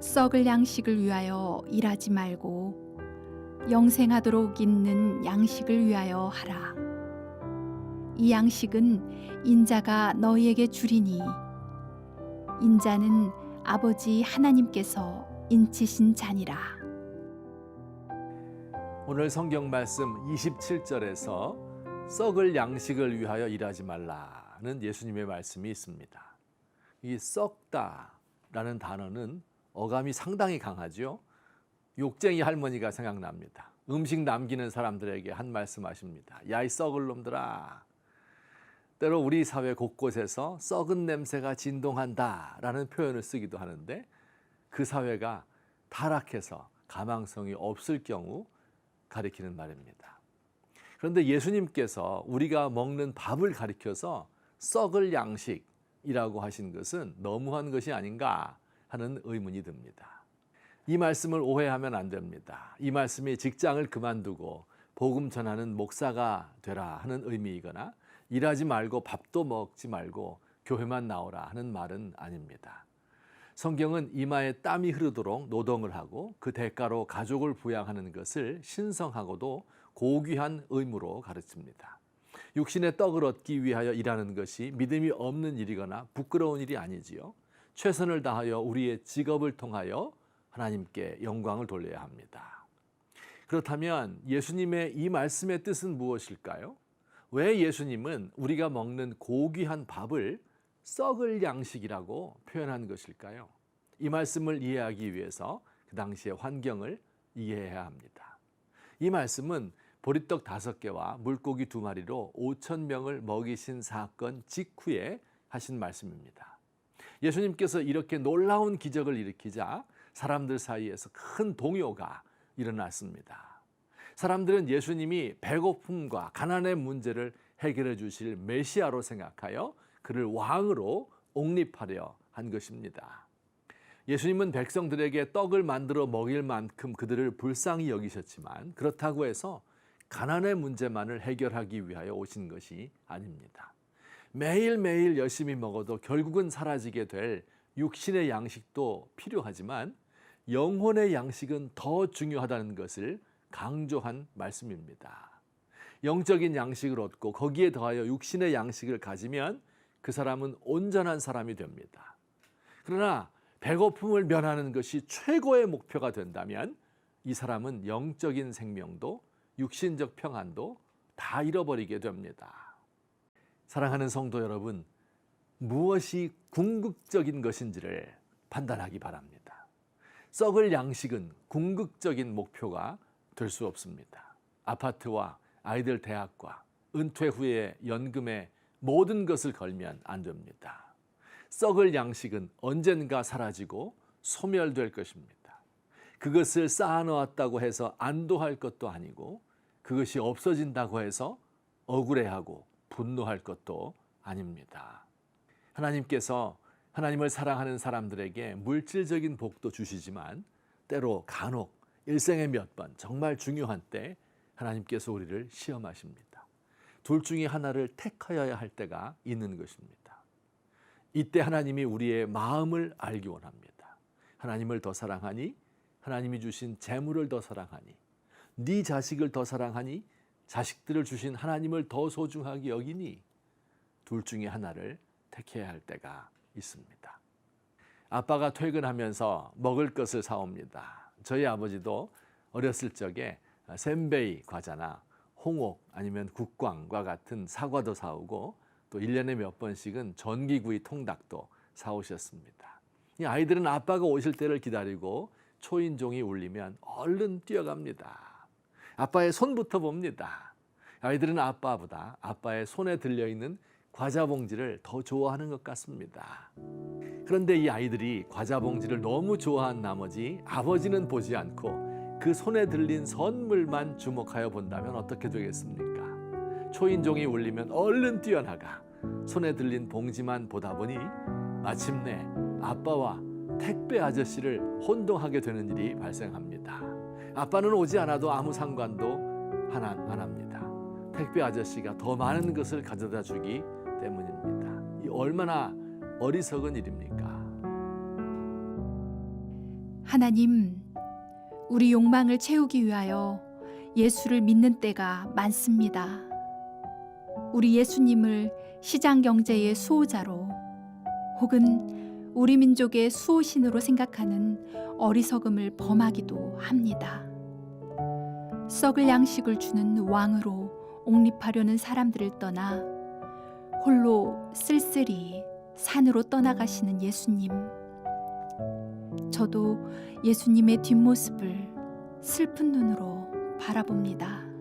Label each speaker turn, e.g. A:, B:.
A: 썩을 양식을 위하여 일하지 말고 영생하도록 있는 양식을 위하여 하라. 이 양식은 인자가 너희에게 주리니 인자는 아버지 하나님께서 인치신 자니라.
B: 오늘 성경 말씀 27절에서 썩을 양식을 위하여 일하지 말라는 예수님의 말씀이 있습니다. 이 썩다라는 단어는 어감이 상당히 강하죠. 욕쟁이 할머니가 생각납니다. 음식 남기는 사람들에게 한 말씀 하십니다. 야, 이 썩을 놈들아. 때로 우리 사회 곳곳에서 썩은 냄새가 진동한다라는 표현을 쓰기도 하는데 그 사회가 타락해서 가망성이 없을 경우 가리키는 말입니다. 그런데 예수님께서 우리가 먹는 밥을 가리켜서 썩을 양식이라고 하신 것은 너무한 것이 아닌가 하는 의문이 듭니다. 이 말씀을 오해하면 안 됩니다. 이 말씀이 직장을 그만두고 복음 전하는 목사가 되라 하는 의미이거나 일하지 말고 밥도 먹지 말고 교회만 나오라 하는 말은 아닙니다. 성경은 이마에 땀이 흐르도록 노동을 하고 그 대가로 가족을 부양하는 것을 신성하고도 고귀한 의무로 가르칩니다. 육신의 떡을 얻기 위하여 일하는 것이 믿음이 없는 일이거나 부끄러운 일이 아니지요. 최선을 다하여 우리의 직업을 통하여 하나님께 영광을 돌려야 합니다. 그렇다면 예수님의 이 말씀의 뜻은 무엇일까요? 왜 예수님은 우리가 먹는 고귀한 밥을 썩을 양식이라고 표현한 것일까요? 이 말씀을 이해하기 위해서 그 당시의 환경을 이해해야 합니다. 이 말씀은 보리떡 5개와 물고기 2마리로 5,000명을 먹이신 사건 직후에 하신 말씀입니다. 예수님께서 이렇게 놀라운 기적을 일으키자 사람들 사이에서 큰 동요가 일어났습니다. 사람들은 예수님이 배고픔과 가난의 문제를 해결해 주실 메시아로 생각하여 그를 왕으로 옹립하려 한 것입니다. 예수님은 백성들에게 떡을 만들어 먹일 만큼 그들을 불쌍히 여기셨지만 그렇다고 해서 가난의 문제만을 해결하기 위하여 오신 것이 아닙니다. 매일매일 열심히 먹어도 결국은 사라지게 될 육신의 양식도 필요하지만 영혼의 양식은 더 중요하다는 것을 강조한 말씀입니다. 영적인 양식을 얻고 거기에 더하여 육신의 양식을 가지면 그 사람은 온전한 사람이 됩니다. 그러나 배고픔을 면하는 것이 최고의 목표가 된다면 이 사람은 영적인 생명도 육신적 평안도 다 잃어버리게 됩니다. 사랑하는 성도 여러분, 무엇이 궁극적인 것인지를 판단하기 바랍니다. 썩을 양식은 궁극적인 목표가 될 수 없습니다. 아파트와 아이들 대학과 은퇴 후에 연금에 모든 것을 걸면 안 됩니다. 썩을 양식은 언젠가 사라지고 소멸될 것입니다. 그것을 쌓아놓았다고 해서 안도할 것도 아니고 그것이 없어진다고 해서 억울해하고 분노할 것도 아닙니다. 하나님께서 하나님을 사랑하는 사람들에게 물질적인 복도 주시지만 때로 간혹 일생에 몇 번 정말 중요한 때 하나님께서 우리를 시험하십니다. 둘 중에 하나를 택하여야 할 때가 있는 것입니다. 이때 하나님이 우리의 마음을 알기 원합니다. 하나님을 더 사랑하니? 하나님이 주신 재물을 더 사랑하니? 네 자식을 더 사랑하니? 자식들을 주신 하나님을 더 소중하게 여기니? 둘 중에 하나를 택해야 할 때가 있습니다. 아빠가 퇴근하면서 먹을 것을 사옵니다. 저희 아버지도 어렸을 적에 샌베이 과자나 홍옥 아니면 국광과 같은 사과도 사오고 또 1년에 몇 번씩은 전기구이 통닭도 사오셨습니다. 이 아이들은 아빠가 오실 때를 기다리고 초인종이 울리면 얼른 뛰어갑니다. 아빠의 손부터 봅니다. 아이들은 아빠보다 아빠의 손에 들려있는 과자 봉지를 더 좋아하는 것 같습니다. 그런데 이 아이들이 과자 봉지를 너무 좋아한 나머지 아버지는 보지 않고 그 손에 들린 선물만 주목하여 본다면 어떻게 되겠습니까? 초인종이 울리면 얼른 뛰어나가 손에 들린 봉지만 보다 보니 마침내 아빠와 택배 아저씨를 혼동하게 되는 일이 발생합니다. 아빠는 오지 않아도 아무 상관도 안 합니다. 택배 아저씨가 더 많은 것을 가져다 주기 때문입니다. 이 얼마나 어리석은 일입니까?
A: 하나님, 우리 욕망을 채우기 위하여 예수를 믿는 때가 많습니다. 우리 예수님을 시장 경제의 수호자로 혹은 우리 민족의 수호신으로 생각하는 어리석음을 범하기도 합니다. 썩을 양식을 주는 왕으로 옹립하려는 사람들을 떠나 홀로 쓸쓸히 산으로 떠나가시는 예수님. 저도 예수님의 뒷모습을 슬픈 눈으로 바라봅니다.